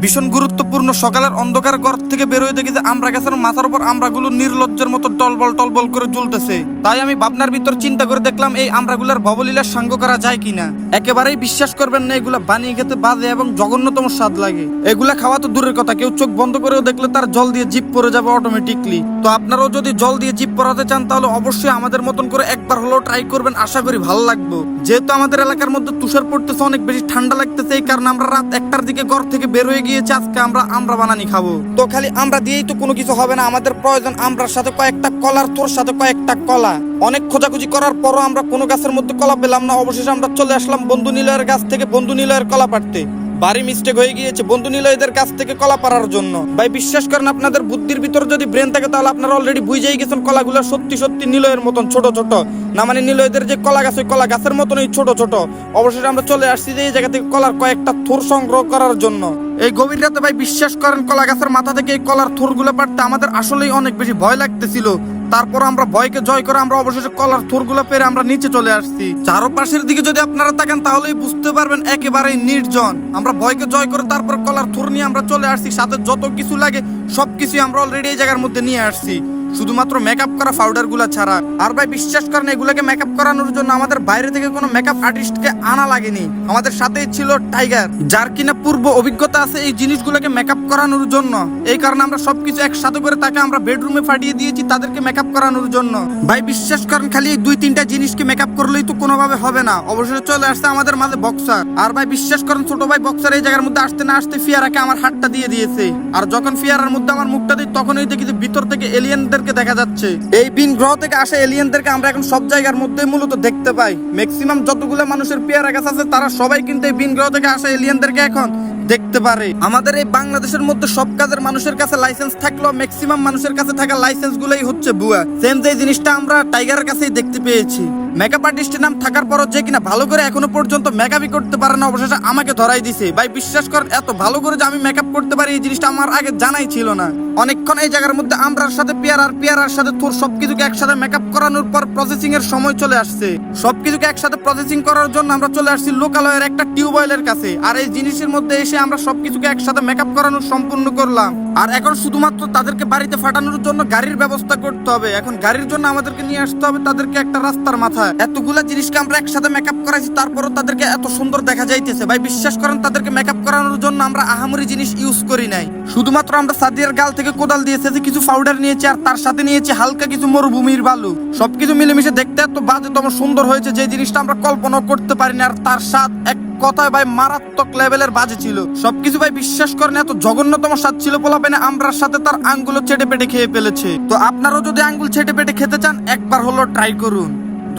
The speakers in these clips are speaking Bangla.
ভীষণ গুরুত্বপূর্ণ। সকালের অন্ধকার ঘর থেকে বেরোয় দেখি যে আমরা গাছের মাথার উপর আমরাগুলো নির্লজ্জের মতো টলবল টলবল করে জ্বলতেছে। তাই আমি ভাবনার ভিতর চিন্তা করে দেখলাম এই আমরাগুলোর ভবলীলার সাঙ্গ করা যায় কিনা। একেবারেই বিশ্বাস করবেন না, এগুলা বানিয়ে খেতে বাজে এবং জঘন্যতম স্বাদ লাগে। এগুলা খাওয়া তো দূরের কথা, কেউ চোখ বন্ধ করেও দেখলে তার জল দিয়ে জিভ পড়ে যাবে অটোমেটিকলি। তো আপনারাও যদি জল দিয়ে জিভ পড়াতে চান তাহলে অবশ্যই আমাদের মতন করে একবার হলেও ট্রাই করবেন, আশা করি ভালো লাগবে। যেহেতু আমাদের এলাকার মধ্যে তুষার পড়তেছে, অনেক বেশি ঠান্ডা লাগতেছে, এই কারণে আমরা রাত 1টার দিকে ঘর থেকে বের হয়ে গিয়েছি। আজকে আমরা বানানি খাবো। তো খালি আমরা দিয়েই তো কোনো কিছু হবে না, আমাদের প্রয়োজন আমরার সাথে কয়েকটা কলার, তোর সাথে কয়েকটা কলা। অনেক খোঁজাখুঁজি করার পরও আমরা কোনো গাছের মধ্যে কলা পেলাম না। অবশেষে আমরা চলে আসলাম বন্ধু নিলয়ের গাছ থেকে বন্ধু নিলয়ের কলা পাড়তে। বাড়ি মিস্টেক হয়ে গিয়েছে বন্ধু নিলয়দের কাছ থেকে কলা পাড়ার জন্য। ভাই বিশ্বাস করেন, আপনাদের বুদ্ধির ভিতর যদি ব্রেন থাকে তাহলে আপনারা অলরেডি বুঝেই গেছেন কলাগুলো সত্যি সত্যি নিলয়ের মতন ছোট ছোট না, মানে নিলয়দের যে কলা গাছ ওই কলা গাছের মতনই ছোট ছোট। অবশেষে আমরা চলে আসছি যে এই জায়গা থেকে কলার কয়েকটা থোর সংগ্রহ করার জন্য। এই গভীর রাতে ভাই বিশ্বাস করেন কলা গাছের মাথা থেকে এই কলার থোরগুলো পাড়তে আমাদের আসলেই অনেক বেশি ভয় লাগতেছিল। তারপর আমরা ভয়কে জয় করে আমরা অবশেষে কলার থোরগুলো পেরে আমরা নিচে চলে আসছি। চারপাশের দিকে যদি আপনারা তাকান তাহলেই বুঝতে পারবেন একেবারেই নির্জন। আমরা ভয়কে জয় করে তারপর কলার থোর নিয়ে আমরা চলে আসছি। সাথে যত কিছু লাগে সবকিছু আমরা অলরেডি এই জায়গার মধ্যে নিয়ে আসছি, শুধুমাত্র মেকআপ করা পাউডার গুলা ছাড়া। আর ভাই বিশ্বাস করেন এগুলোকে মেকআপ করানোর জন্য আমাদের বাইরে থেকে কোনো মেকআপ আর্টিস্টকে আনা লাগেনি। আমাদের সাথেই ছিল টাইগার, যার কিনা পূর্ব অভিজ্ঞতা আছে এই জিনিসগুলোকে মেকআপ করানোর জন্য। এই কারণে আমরা সবকিছু একসাথে করে তাকে আমরা বেডরুমে পাঠিয়ে দিয়েছি তাদেরকে মেকআপ করানোর জন্য। ভাই বিশ্বাস করেন খালি এই 2-3টা জিনিসকে মেকআপ করলেই তো কোনোভাবে হবে না। অবশেষে চলে আসছে আমাদের মাঝে বক্সার। আর ভাই বিশ্বাস করেন ছোট ভাই বক্সার এই জায়গার মধ্যে আসতে না আসতে ফিয়ারাকে আমার হাতটা দিয়ে দিয়েছে। আর যখন ফিয়ারার মধ্যে আমার মুখটা দিই তখনই দেখি যে ভিতর থেকে এলিয়েনদের দেখা যাচ্ছে। এই ভিন গ্রহ থেকে আসা এলিয়েনদেরকে আমরা এখন সব জায়গার মধ্যে মূলত দেখতে পাই। ম্যাক্সিমাম যতগুলো মানুষের পেয়ারা গাছ আছে তারা সবাই কিন্তু এই ভিন গ্রহ থেকে আসা এলিয়েনদেরকে এখন দেখতে পারে। আমাদের এই বাংলাদেশের মধ্যে সব কাজের মানুষের কাছে লাইসেন্স থাকলেও ম্যাক্সিমাম মানুষের কাছে থাকা লাইসেন্স গুলোই হচ্ছে ভুয়া। সেম যে জিনিসটা আমরা টাইগারের কাছেই দেখতে পেয়েছি। মেকআপ আর্টিস্টের নাম থাকার পরও যে কিনা ভালো করে এখনো পর্যন্ত মেকআপই করতে পারে না, অবশেষে আমাকে ধরাই দিছে। ভাই বিশ্বাস করেন এত ভালো করে যে আমি মেকআপ করতে পারি এই জিনিসটা আমার আগে জানাই ছিল না। অনেকক্ষণ এই জায়গার মধ্যে আমরার সাথে পেয়ারার সাথে তোর সবকিছুকে একসাথে মেকআপ করানোর পর প্রসেসিং এর সময় চলে আসছে। সবকিছুকে একসাথে প্রসেসিং করার জন্য আমরা চলে আসছি লোকালয়ের একটা টিউবওয়েলের কাছে। আর এই জিনিসের মধ্যে এসে আমরা সবকিছুকে একসাথে মেকআপ করানো সম্পূর্ণ করলাম। আর এখন শুধুমাত্র তাদেরকে বাড়িতে ফাটানোর জন্য গাড়ির ব্যবস্থা করতে হবে। এখন গাড়ির জন্য আমাদেরকে নিয়ে আসতে হবে তাদেরকে একটা রাস্তার মাথায়। এতগুলা জিনিসকে আমরা একসাথে মেকআপ করাইছি, তারপরও তাদেরকে এত সুন্দর দেখা যাইতেছে। ভাই বিশ্বাস করেন তাদেরকে মেকআপ করানোর জন্য আমরা আহামরি জিনিস ইউজ করি নাই। শুধুমাত্র আমরা সাদিয়ার গাল থেকে কোদাল দিয়েছে যে কিছু পাউডার নিয়েছি আর তার সাথে নিয়েছি হালকা কিছু মরুভূমির বালু। সবকিছু মিলেমিশে দেখতে এত বাজেতম সুন্দর হয়েছে যে জিনিসটা আমরা কল্পনা করতে পারিনি। আর তার স্বাদ এক কথায় ভাই মারাত্মক লেভেলের বাজে ছিল সবকিছু। ভাই বিশ্বাস করেন এত জঘন্যতম স্বাদ ছিল পোলাপেনে আমরার সাথে তার আঙ্গুলো চেটে পেটে খেয়ে ফেলেছে। তো আপনারাও যদি আঙ্গুল চেটে পেটে খেতে চান একবার হলো ট্রাই করুন।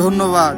ধন্যবাদ।